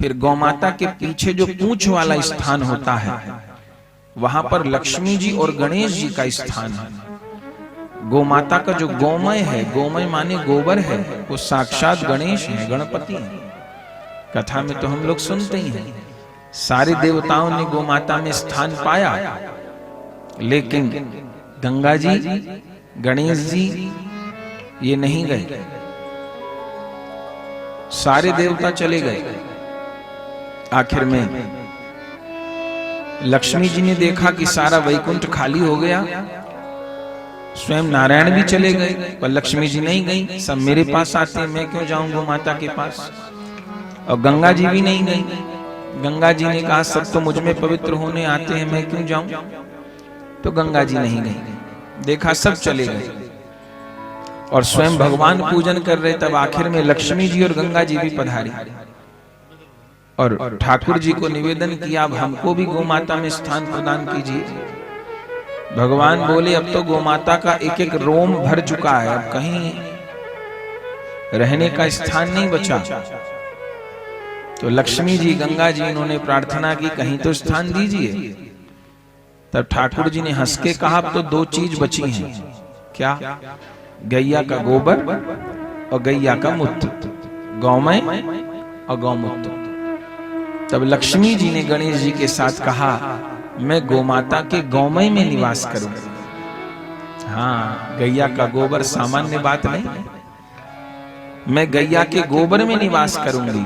फिर गौ माता के पीछे जो पूंछ वाला स्थान होता है वहां पर लक्ष्मी जी और गणेश जी का स्थान है। गौ माता का जो गोमय है, गोमय माने गोबर है, वो साक्षात गणेश है, गणपति है। कथा में तो हम लोग सुनते ही हैं, सारे देवताओं ने गौ माता में स्थान पाया, लेकिन गंगा जी, गणेश जी ये नहीं गए। सारे देवता चले गए। आखिर में लक्ष्मी जी ने देखा कि सारा वैकुंठ खाली हो गया। स्वयं नारायण भी चले गए, पर लक्ष्मी जी नहीं गई। सब मेरे पास आते हैं, मैं क्यों जाऊं गौ माता के पास। और गंगा जी भी नहीं गई। गंगा जी ने कहा सब तो मुझ में पवित्र होने आते हैं, मैं क्यों जाऊं। तो गंगा जी नहीं गई। देखा सब चले गए और स्वयं भगवान पूजन कर रहे, तब आखिर में लक्ष्मी जी और गंगा जी भी पधारी और ठाकुर जी को निवेदन किया, अब हमको भी गौ माता में स्थान प्रदान कीजिए। भगवान बोले अब तो गौ माता का एक एक रोम भर चुका है, अब कहीं रहने का स्थान नहीं बचा। तो लक्ष्मी जी, गंगा जी इन्होंने प्रार्थना की कहीं तो स्थान दीजिए। तब ठाकुर जी ने हंस के कहा अब तो दो चीज बची हैं। क्या? गैया का गोबर और गैया का मूत्र, गौमय और गौमूत्र। तब लक्ष्मी जी ने गणेश जी के साथ कहा मैं गोमाता के गौमय में निवास करूंगी। हाँ, गैया का गोबर सामान्य बात नहीं, मैं गैया के गोबर में निवास करूंगी।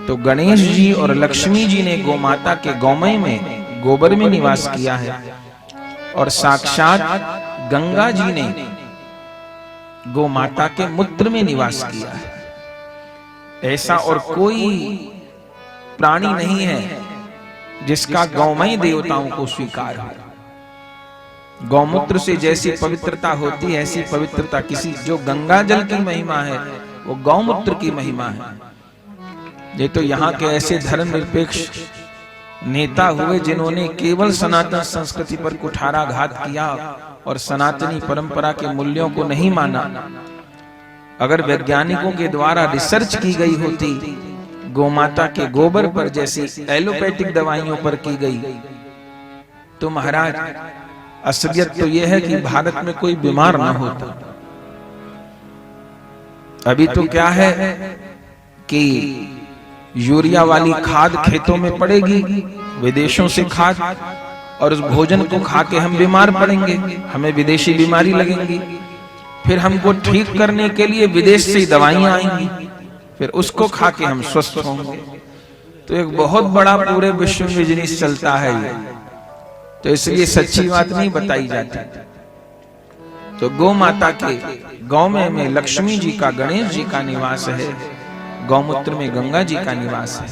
तो गणेश जी और लक्ष्मी जी ने गोमाता के गौमय में, गोबर में निवास किया है, और साक्षात गंगा जी ने गोमाता के मूत्र में निवास किया है। ऐसा और कोई प्राणी नहीं है जिसका गौमय देवताओं को स्वीकार हो। गौमूत्र से जैसी पवित्रता होती है, ऐसी पवित्रता किसी, जो गंगा जल की महिमा है वो गौमूत्र की महिमा है। ये तो यहाँ के ऐसे धर्मनिरपेक्ष नेता हुए जिन्होंने केवल सनातन संस्कृति पर कुठाराघात किया और सनातनी परंपरा के मूल्यों को नहीं माना। अगर वैज्ञानिकों के द्वारा रिसर्च की गई होती गोमाता के गोबर पर जैसी एलोपैथिक दवाइयों पर की गई, तो महाराज असलियत तो यह है कि भारत में कोई बीमार ना होता। अभी तो क्या है कि यूरिया वाली खाद खेतों में पड़ेगी, विदेशों से खाद, और उस भोजन को खा के हम बीमार पड़ेंगे, हमें विदेशी बीमारी लगेंगी, फिर हमको ठीक करने के लिए विदेश से दवाइयां आएंगी, फिर उसको खा के हम स्वस्थ होंगे। तो एक बहुत बड़ा पूरे विश्व में बिजनेस चलता है ये, तो इसलिए सच्ची बात नहीं बताई जाती। तो गौ माता के गौमय में लक्ष्मी जी का, गणेश जी का निवास है, गौमूत्र में गंगा जी का निवास है।